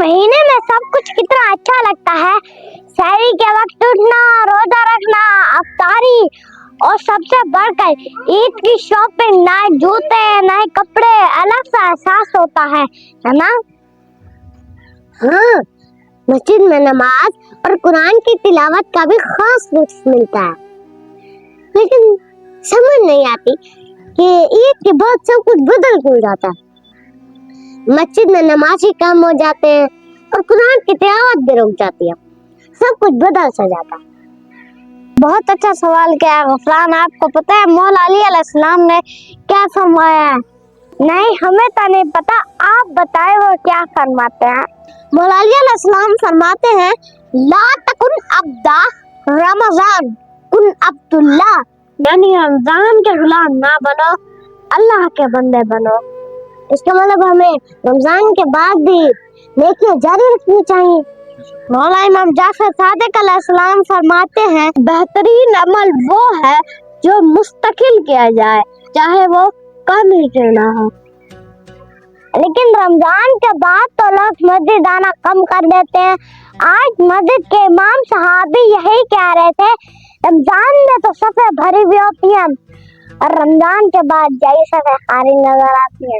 महीने में सब कुछ कितना अच्छा लगता है। सहरी के वक्त उठना, रोजा रखना, अफ्तारी और सबसे बढ़कर ईद की शॉपिंग, नए जूते, नए कपड़े, अलग सा एहसास होता है ना? हाँ, मस्जिद में नमाज और कुरान की तिलावत का भी खास लुत्फ मिलता है। लेकिन समझ नहीं आती कि ईद के बाद सब कुछ बदल क्यों जाता है। मस्जिद में नमाज ही कम हो जाते हैं और कुरान की तिलावत भी रुक जाती है। सब कुछ बदल सा जाता है। बहुत अच्छा सवाल किया है गफरान। आपको पता है मौला अली अलैहिस्सलाम ने क्या फरमाया है? नहीं, हमें तो नहीं पता, आप बताएं वो क्या फरमाते हैं। मौला अली अलैहिस्सलाम फरमाते हैं, ला तकुन अब्दा रमजान कुन अब्दुल्लाह, यानी रमजान के गुलाम ना बनो, अल्लाह के बंदे बनो। इसका मतलब हमें रमजान के बाद भी नेकियां जारी रखनी चाहिए। मौला इमाम जाफर सादिक अलैहिस्सलाम फरमाते हैं, बेहतरीन अमल वो है जो मुस्तकिल किया जाए, चाहे वो कम ही क्यों ना हो। लेकिन रमजान के बाद तो लोग मस्जिद आना कम कर देते हैं। आज मस्जिद के इमाम सहाबी यही कह रहे थे, रमजान में तो सफे भरी हुई होती है और रमजान के बाद जई सफे खाली नजर आती है।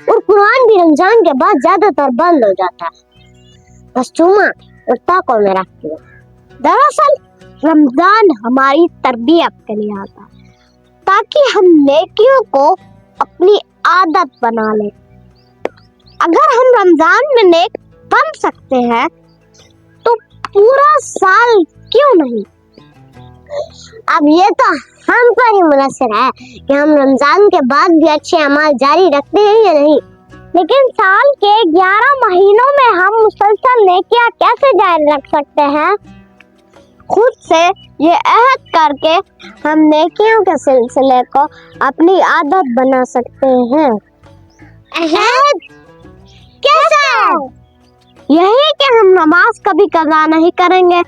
और कुरान भी रमजान के बाद ज्यादातर बंद हो जाता है, बस चूमा और ताकों में रखती है। दरअसल रमजान हमारी तरबियत के लिए आता है ताकि हम नेकियों को अपनी आदत बना लें। अगर हम रमजान में नेक बन सकते हैं तो पूरा साल क्यों नहीं। अब ये तो हम पर ही मुनहसर है कि हम रमजान के बाद भी अच्छे अमाल जारी रखते हैं या नहीं। लेकिन साल के 11 महीनों में हम मुसलसल नेकियां कैसे जारी रख सकते हैं? खुद से ये अहद करके हम नेकियों के सिलसिले को अपनी आदत बना सकते हैं। अहद कैसे? यही कि हम नमाज कभी कज़ा नहीं करेंगे,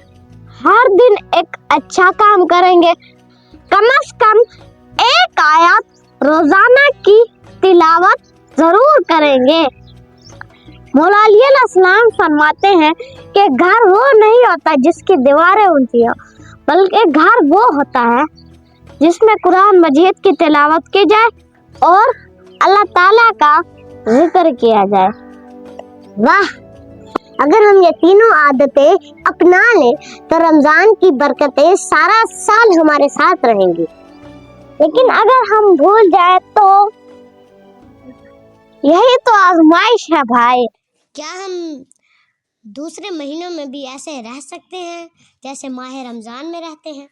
हर दिन एक अच्छा काम करेंगे, कम से कम एक आयत रोजाना की तिलावत जरूर करेंगे। मौला अली अलैहिस्सलाम फरमाते हैं कि घर वो नहीं होता जिसकी दीवारें ऊंची हो, बल्कि घर वो होता है जिसमें कुरान मजीद की तिलावत की जाए और अल्लाह ताला का जिक्र किया जाए। वाह, अगर हम ये तीनों आदतें अपना लें तो रमजान की बरकतें सारा साल हमारे साथ रहेंगी। लेकिन अगर हम भूल जाए तो यही तो आजमाइश है भाई। क्या हम दूसरे महीनों में भी ऐसे रह सकते हैं जैसे माह रमजान में रहते हैं?